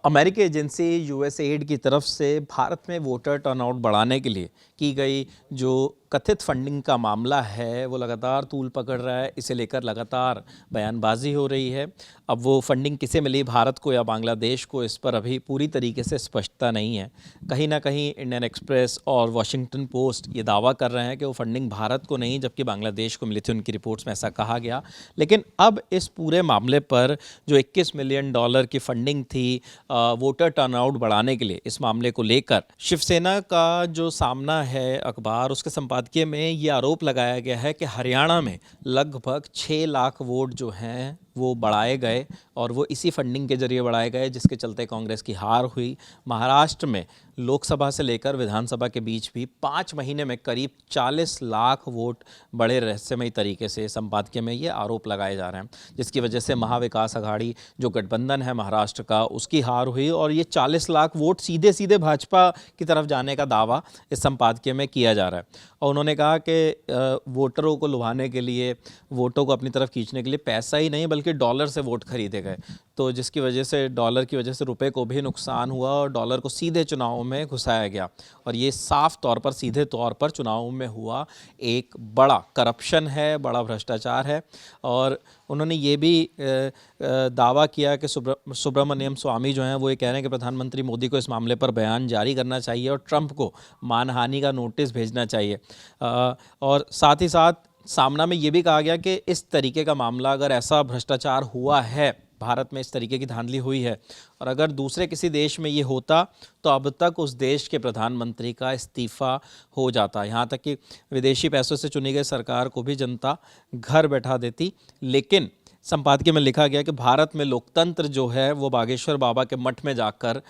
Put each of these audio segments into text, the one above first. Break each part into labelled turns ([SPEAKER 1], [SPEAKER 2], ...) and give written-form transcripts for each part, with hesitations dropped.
[SPEAKER 1] अमेरिकी agency USAID की तरफ से भारत में वोटर टर्नआउट बढ़ाने के लिए की गई जो कथित फंडिंग का मामला है वो लगातार तूल पकड़ रहा है। इसे लेकर लगातार बयानबाजी हो रही है। अब वो फंडिंग किसे मिली, भारत को या बांग्लादेश को, इस पर अभी पूरी तरीके से स्पष्टता नहीं है। कहीं ना कहीं इंडियन एक्सप्रेस और वॉशिंगटन पोस्ट ये दावा कर रहे हैं कि वो फंडिंग भारत को नहीं जबकि बांग्लादेश को मिली थी। उनकी रिपोर्ट्स में ऐसा कहा गया। लेकिन अब इस पूरे मामले पर जो $21 मिलियन की फंडिंग थी वोटर टर्नआउट बढ़ाने के लिए, इस मामले को लेकर शिवसेना का जो सामना है अखबार, उसके संपादकीय में ये आरोप लगाया गया है कि हरियाणा में लगभग 6 लाख वोट जो हैं वो बढ़ाए गए और वो इसी फंडिंग के जरिए बढ़ाए गए, जिसके चलते कांग्रेस की हार हुई। महाराष्ट्र में लोकसभा से लेकर विधानसभा के बीच भी 5 महीने में करीब 40 लाख वोट बड़े रहस्यमयी तरीके से संपादकीय में ये आरोप लगाए जा रहे हैं, जिसकी वजह से महाविकास अघाड़ी जो गठबंधन है महाराष्ट्र का, उसकी हार हुई और ये 40 लाख वोट सीधे सीधे भाजपा की तरफ जाने का दावा इस संपादकीय में किया जा रहा है। और उन्होंने कहा कि वोटरों को लुभाने के लिए, वोटों को अपनी तरफ खींचने के लिए पैसा ही नहीं बल्कि डॉलर से वोट खरीदे गए, तो जिसकी वजह से डॉलर की वजह से रुपए को भी नुकसान हुआ और डॉलर को सीधे चुनावों में घुसाया गया। और ये साफ तौर पर, सीधे तौर पर चुनावों में हुआ एक बड़ा करप्शन है, बड़ा भ्रष्टाचार है। और उन्होंने ये भी दावा किया कि सुब्रमण्यम स्वामी जो हैं वो ये कह रहे हैं कि प्रधानमंत्री मोदी को इस मामले पर बयान जारी करना चाहिए और ट्रंप को मानहानि का नोटिस भेजना चाहिए। और साथ ही साथ सामना में ये भी कहा गया कि इस तरीके का मामला, अगर ऐसा भ्रष्टाचार हुआ है भारत में, इस तरीके की धांधली हुई है और अगर दूसरे किसी देश में ये होता तो अब तक उस देश के प्रधानमंत्री का इस्तीफा हो जाता। यहाँ तक कि विदेशी पैसों से चुनी गई सरकार को भी जनता घर बैठा देती। लेकिन संपादकीय में लिखा गया कि भारत में लोकतंत्र जो है वो बागेश्वर बाबा के मठ में जाकर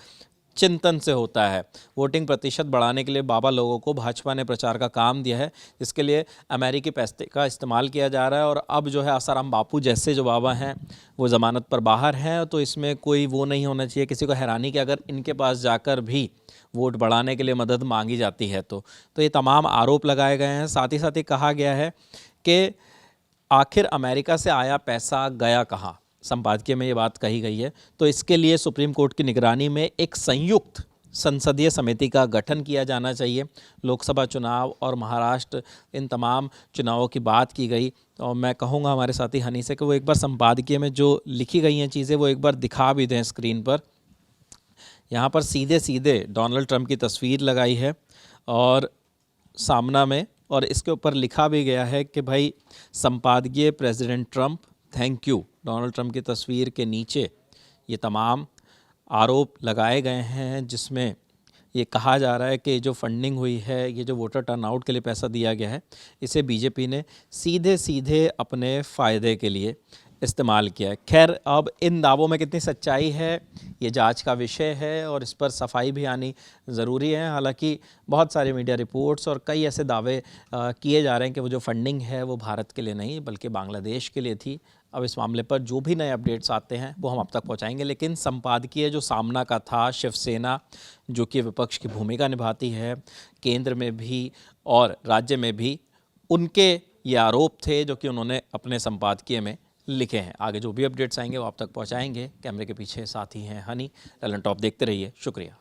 [SPEAKER 1] चिंतन से होता है। वोटिंग प्रतिशत बढ़ाने के लिए बाबा लोगों को भाजपा ने प्रचार का काम दिया है, जिसके लिए अमेरिकी पैसे का इस्तेमाल किया जा रहा है। और अब जो है आसाराम बापू जैसे जो बाबा हैं वो ज़मानत पर बाहर हैं, तो इसमें कोई वो नहीं होना चाहिए किसी को हैरानी कि अगर इनके पास जाकर भी वोट बढ़ाने के लिए मदद मांगी जाती है तो ये तमाम आरोप लगाए गए हैं। साथ ही कहा गया है कि आखिर अमेरिका से आया पैसा गया कहाँ, संपादकीय में ये बात कही गई है। तो इसके लिए सुप्रीम कोर्ट की निगरानी में एक संयुक्त संसदीय समिति का गठन किया जाना चाहिए। लोकसभा चुनाव और महाराष्ट्र, इन तमाम चुनावों की बात की गई। और मैं कहूँगा हमारे साथी हनी से कि वो एक बार संपादकीय में जो लिखी गई हैं चीज़ें वो एक बार दिखा भी दें स्क्रीन पर। यहाँ पर सीधे सीधे डोनाल्ड ट्रंप की तस्वीर लगाई है और सामना में, और इसके ऊपर लिखा भी गया है कि भाई संपादकीय president Trump thank you. Donald Trump की तस्वीर के नीचे ये तमाम आरोप लगाए गए हैं, जिसमें ये कहा जा रहा है कि जो फंडिंग हुई है, ये जो वोटर टर्नआउट के लिए पैसा दिया गया है, इसे बीजेपी ने सीधे सीधे अपने फ़ायदे के लिए इस्तेमाल किया है। खैर, अब इन दावों में कितनी सच्चाई है ये जांच का विषय है और इस पर सफाई भी आनी ज़रूरी है। हालांकि बहुत सारे मीडिया रिपोर्ट्स और कई ऐसे दावे किए जा रहे हैं कि वो जो फंडिंग है वो भारत के लिए नहीं बल्कि बांग्लादेश के लिए थी। अब इस मामले पर जो भी नए अपडेट्स आते हैं वो हम अब तक पहुंचाएंगे। लेकिन संपादकीय जो सामना का था, शिवसेना जो कि विपक्ष की भूमिका निभाती है केंद्र में भी और राज्य में भी, उनके ये आरोप थे जो कि उन्होंने अपने संपादकीय में लिखे हैं। आगे जो भी अपडेट्स आएंगे वो आप तक पहुंचाएंगे। कैमरे के पीछे साथी हैं हनी। ललन टॉप देखते रहिए। शुक्रिया।